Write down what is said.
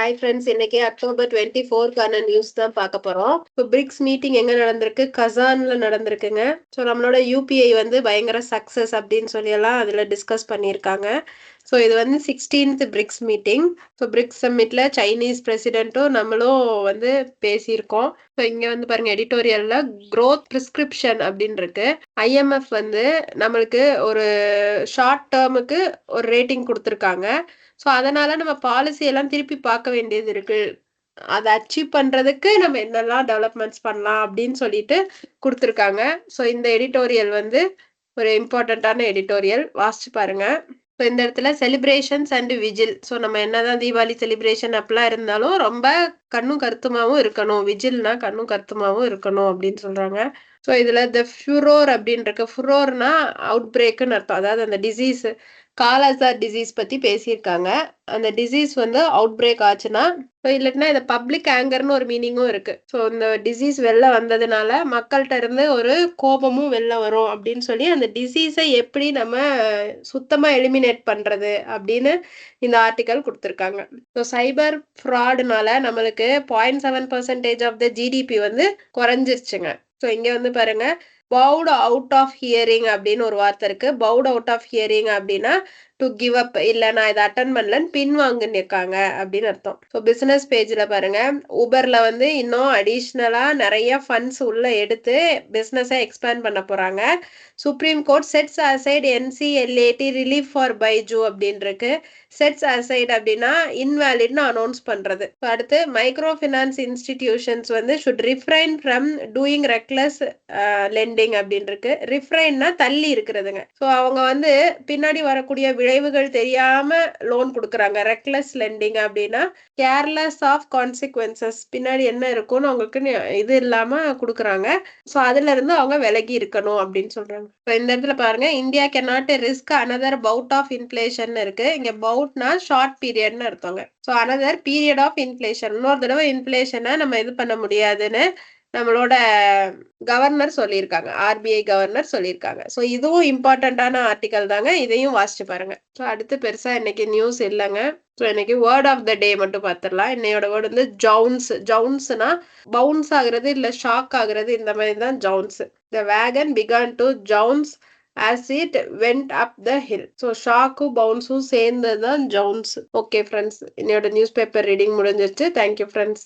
Hi friends, இன்னைக்கு October 24க்கான news தான் பார்க்க போறோம். இப்போ பிரிக்ஸ் மீட்டிங் எங்க நடந்திருக்கு? கசான்ல நடந்திருக்குங்க. ஸோ நம்மளோட யூபிஐ வந்து பயங்கர சக்சஸ் அப்படின்னு சொல்லி எல்லாம் அதுல டிஸ்கஸ் பண்ணியிருக்காங்க. ஸோ இது வந்து 16th BRICS meeting. So BRICS சம்மிட்ல சைனீஸ் பிரசிடென்ட்டும் நம்மளும் வந்து பேசியிருக்கோம். ஸோ இங்க வந்து பாருங்க, எடிட்டோரியல்ல growth prescription அப்படின்னு இருக்கு. IMF வந்து நம்மளுக்கு ஒரு ஷார்ட் டேர்முக்கு ஒரு ரேட்டிங் கொடுத்துருக்காங்க. ஸோ அதனால நம்ம பாலிசி எல்லாம் திருப்பி பார்க்க வேண்டியது இருக்கு. அதை அச்சீவ் பண்றதுக்கு நம்ம என்னெல்லாம் டெவலப்மெண்ட்ஸ் பண்ணலாம் அப்படின்னு சொல்லிட்டு கொடுத்துருக்காங்க. ஸோ இந்த எடிட்டோரியல் வந்து ஒரு இம்பார்ட்டண்ட்டான எடிட்டோரியல், வாசிச்சு பாருங்க. ஸோ இந்த இடத்துல செலிப்ரேஷன்ஸ் அண்ட் விஜில். ஸோ நம்ம என்னதான் தீபாவளி செலிப்ரேஷன் அப்படிலாம் இருந்தாலும் ரொம்ப கண்ணும் கருத்துமாவும் இருக்கணும். விஜில்னா கண்ணும் கருத்துமாவும் இருக்கணும் அப்படின்னு சொல்றாங்க. ஸோ இதுல த ஃபுரோர் அப்படின்னு இருக்கு. ஃபுரோர்னா அவுட் பிரேக்குன்னு அர்த்தம். அதாவது அந்த டிசீஸ், காலாசார் டிசீஸ் பத்தி பேசியிருக்காங்க. அந்த டிசீஸ் வந்து அவுட் பிரேக் ஆச்சுன்னா, இல்லாட்டினா இதை பப்ளிக் ஆங்கர்னு ஒரு மீனிங்கும் இருக்கு. ஸோ இந்த டிசீஸ் வெளில வந்ததுனால மக்கள்கிட்ட இருந்து ஒரு கோபமும் வெளில வரும் அப்படின்னு சொல்லி அந்த டிசீஸை எப்படி நம்ம சுத்தமா எலிமினேட் பண்றது அப்படின்னு இந்த ஆர்டிக்கல் கொடுத்துருக்காங்க. ஸோ சைபர் ஃப்ராடுனால நம்மளுக்கு 0.7% ஆஃப் த ஜிடிபி வந்து குறைஞ்சிருச்சுங்க. ஸோ இங்க வந்து பாருங்க, பவுட் அவுட் ஆஃப் ஹியரிங் அப்படின்னு ஒரு வார்த்தை இருக்கு. பவுட் அவுட் ஆஃப் ஹியரிங் அப்படின்னா டு கிவ் அப், இல்ல நான் இதை அட்டன் பண்ணலன்னு பின்வாங்குன்னு இருக்காங்க அப்படின்னு அர்த்தம். ஸோ பிசினஸ் பேஜ்ல பாருங்க, ஊபர்ல வந்து இன்னும் அடிஷ்னலா நிறைய ஃபண்ட்ஸ் உள்ள எடுத்து பிசினஸை எக்ஸ்பேண்ட் பண்ண போறாங்க. Supreme court sets aside NCLAT relief for Byju அப்படின்னு இருக்கு. செட்ஸ் அசைட் அப்படின்னா இன்வேலிட்னு அனௌன்ஸ் பண்றது. அடுத்து மைக்ரோ ஃபினான்ஸ் இன்ஸ்டிடியூஷன்ஸ் வந்து should refrain from doing reckless lending அப்படின்னு இருக்கு. ரிஃப்ரைன்னா தள்ளி இருக்கிறதுங்க. ஸோ அவங்க வந்து பின்னாடி வரக்கூடிய விளைவுகள் தெரியாம லோன் கொடுக்குறாங்க. ரெக்லெஸ் லெண்டிங் அப்படின்னா கேர்லெஸ் ஆஃப் கான்சிக்வன்சஸ், பின்னாடி என்ன இருக்கும்னு அவங்களுக்கு இது இல்லாம கொடுக்குறாங்க. ஸோ அதுல இருந்து அவங்க விலகி இருக்கணும் அப்படின்னு சொல்றாங்க. இப்போ இந்த இடத்துல பாருங்க, India cannot risk another bout of inflation இருக்கு. இங்க பவுட்னா ஷார்ட் பீரியட்னு அர்த்தங்க. So another period of inflation, இன்னொரு தடவை இன்ஃபிளேஷனை நம்ம இது பண்ண முடியாதுன்னு நம்மளோட கவர்னர் சொல்லியிருக்காங்க. RBI கவர்னர் சொல்லியிருக்காங்க. ஸோ இதுவும் இம்பார்ட்டண்ட்டான ஆர்டிக்கல் தாங்க, இதையும் வாசிச்சு பாருங்க. ஸோ அடுத்து பெருசா இன்னைக்கு நியூஸ் இல்லைங்க. ஸோ இன்னைக்கு வேர்ட் ஆஃப் த டே மட்டும் பார்த்துடலாம். இன்னையோட வேர்டு வந்து ஜவுன்ஸ். ஜவுன்ஸ்னா பவுன்ஸ் ஆகுறது இல்ல ஷாக் ஆகுறது, இந்த மாதிரி தான் jounce. The wagon began to jounce as it went up the hill. So ஷாக்கும் பவுன்ஸும் சேர்ந்தது தான் ஜவுன்ஸ். ஓகே ஃப்ரெண்ட்ஸ், இன்னையோட நியூஸ் பேப்பர் ரீடிங் முடிஞ்சிருச்சு. Thank you friends.